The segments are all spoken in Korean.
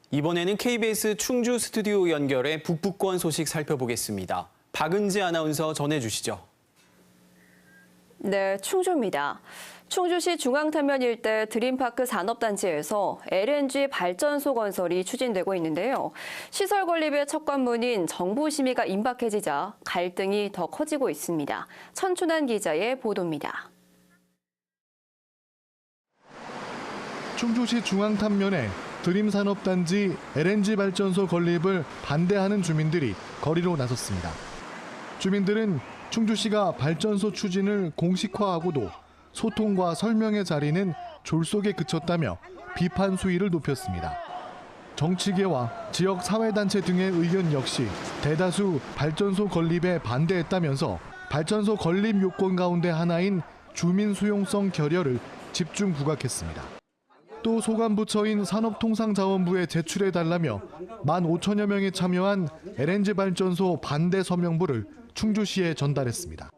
이번에는 KBS 충주 스튜디오 연결해 북부권 소식 살펴보겠습니다. 박은지 아나운서 전해주시죠. 네, 충주입니다. 충주시 중앙탄면 일대 드림파크 산업단지에서 LNG 발전소 건설이 추진되고 있는데요. 시설 건립의 첫 관문인 정부 심의가 임박해지자 갈등이 더 커지고 있습니다. 천춘한 기자의 보도입니다. 충주시 중앙탄면에 드림산업단지 LNG 발전소 건립을 반대하는 주민들이 거리로 나섰습니다. 주민들은 충주시가 발전소 추진을 공식화하고도 소통과 설명의 자리는 졸속에 그쳤다며 비판 수위를 높였습니다. 정치계와 지역 사회단체 등의 의견 역시 대다수 발전소 건립에 반대했다면서 발전소 건립 요건 가운데 하나인 주민 수용성 결여를 집중 부각했습니다. 또 소관부처인 산업통상자원부에 제출해달라며 15,000여 명이 참여한 LNG 발전소 반대 서명부를 충주시에 전달했습니다.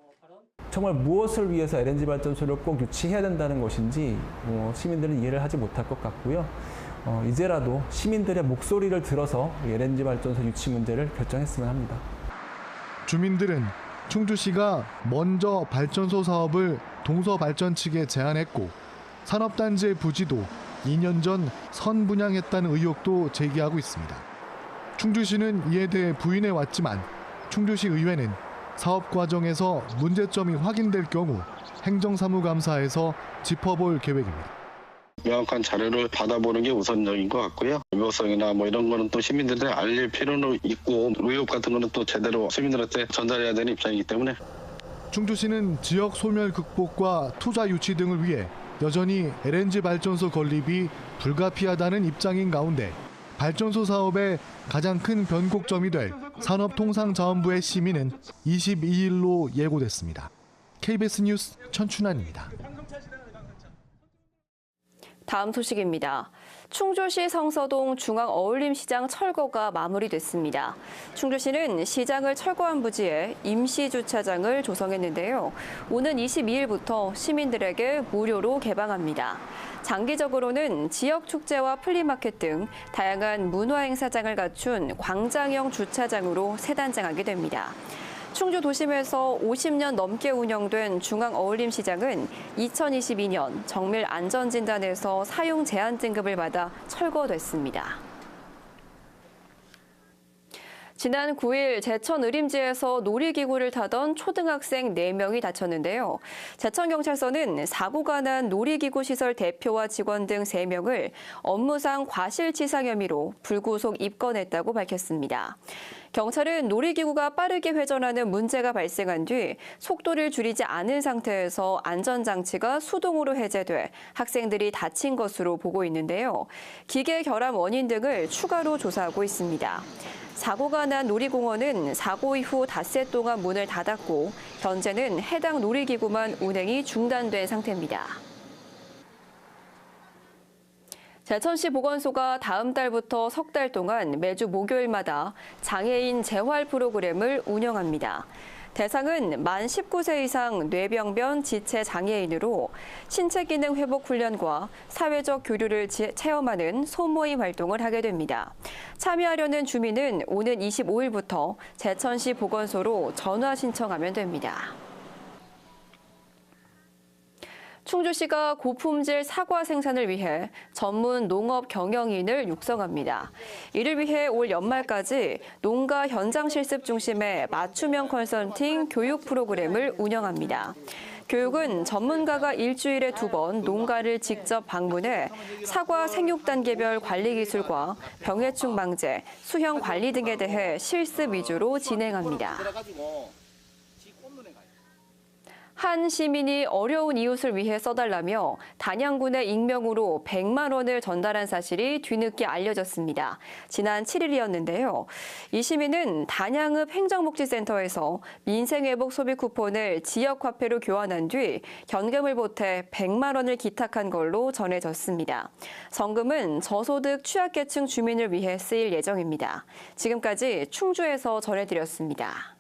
정말 무엇을 위해서 LNG 발전소를 꼭 유치해야 된다는 것인지 시민들은 이해를 하지 못할 것 같고요. 이제라도 시민들의 목소리를 들어서 LNG 발전소 유치 문제를 결정했으면 합니다. 주민들은 충주시가 먼저 발전소 사업을 동서발전 측에 제안했고 산업단지의 부지도 2년 전 선분양했다는 의혹도 제기하고 있습니다. 충주시는 이에 대해 부인해 왔지만 충주시 의회는 사업 과정에서 문제점이 확인될 경우 행정사무감사에서 짚어볼 계획입니다. 명확한 자료를 받아보는 게 우선적인 것 같고요. 의혹성이나 이런 거는 또 시민들한테 알릴 필요는 있고 의혹 같은 거는 또 제대로 시민들한테 전달해야 되는 입장이기 때문에 충주시는 지역 소멸 극복과 투자 유치 등을 위해 여전히 LNG 발전소 건립이 불가피하다는 입장인 가운데 발전소 사업의 가장 큰 변곡점이 될 산업통상자원부의 심의는 22일로 예고됐습니다. KBS 뉴스 천춘환입니다. 다음 소식입니다. 충주시 성서동 중앙어울림시장 철거가 마무리됐습니다. 충주시는 시장을 철거한 부지에 임시주차장을 조성했는데요. 오는 22일부터 시민들에게 무료로 개방합니다. 장기적으로는 지역 축제와 플리마켓 등 다양한 문화행사장을 갖춘 광장형 주차장으로 세단장하게 됩니다. 충주 도심에서 50년 넘게 운영된 중앙어울림시장은 2022년 정밀 안전진단에서 사용 제한 등급을 받아 철거됐습니다. 지난 9일 제천 의림지에서 놀이기구를 타던 초등학생 4명이 다쳤는데요. 제천경찰서는 사고가 난 놀이기구 시설 대표와 직원 등 3명을 업무상 과실치상 혐의로 불구속 입건했다고 밝혔습니다. 경찰은 놀이기구가 빠르게 회전하는 문제가 발생한 뒤 속도를 줄이지 않은 상태에서 안전장치가 수동으로 해제돼 학생들이 다친 것으로 보고 있는데요. 기계 결함 원인 등을 추가로 조사하고 있습니다. 사고가 난 놀이공원은 사고 이후 닷새 동안 문을 닫았고 현재는 해당 놀이기구만 운행이 중단된 상태입니다. 제천시 보건소가 다음 달부터 석 달 동안 매주 목요일마다 장애인 재활 프로그램을 운영합니다. 대상은 만 19세 이상 뇌병변 지체 장애인으로 신체 기능 회복 훈련과 사회적 교류를 체험하는 소모임 활동을 하게 됩니다. 참여하려는 주민은 오는 25일부터 제천시 보건소로 전화 신청하면 됩니다. 충주시가 고품질 사과 생산을 위해 전문 농업 경영인을 육성합니다. 이를 위해 올 연말까지 농가 현장 실습 중심의 맞춤형 컨설팅 교육 프로그램을 운영합니다. 교육은 전문가가 일주일에 2번 농가를 직접 방문해 사과 생육 단계별 관리 기술과 병해충 방제, 수형 관리 등에 대해 실습 위주로 진행합니다. 한 시민이 어려운 이웃을 위해 써달라며 단양군의 익명으로 100만 원을 전달한 사실이 뒤늦게 알려졌습니다. 지난 7일이었는데요. 이 시민은 단양읍 행정복지센터에서 민생회복 소비 쿠폰을 지역화폐로 교환한 뒤 현금을 보태 100만 원을 기탁한 걸로 전해졌습니다. 성금은 저소득 취약계층 주민을 위해 쓰일 예정입니다. 지금까지 충주에서 전해드렸습니다.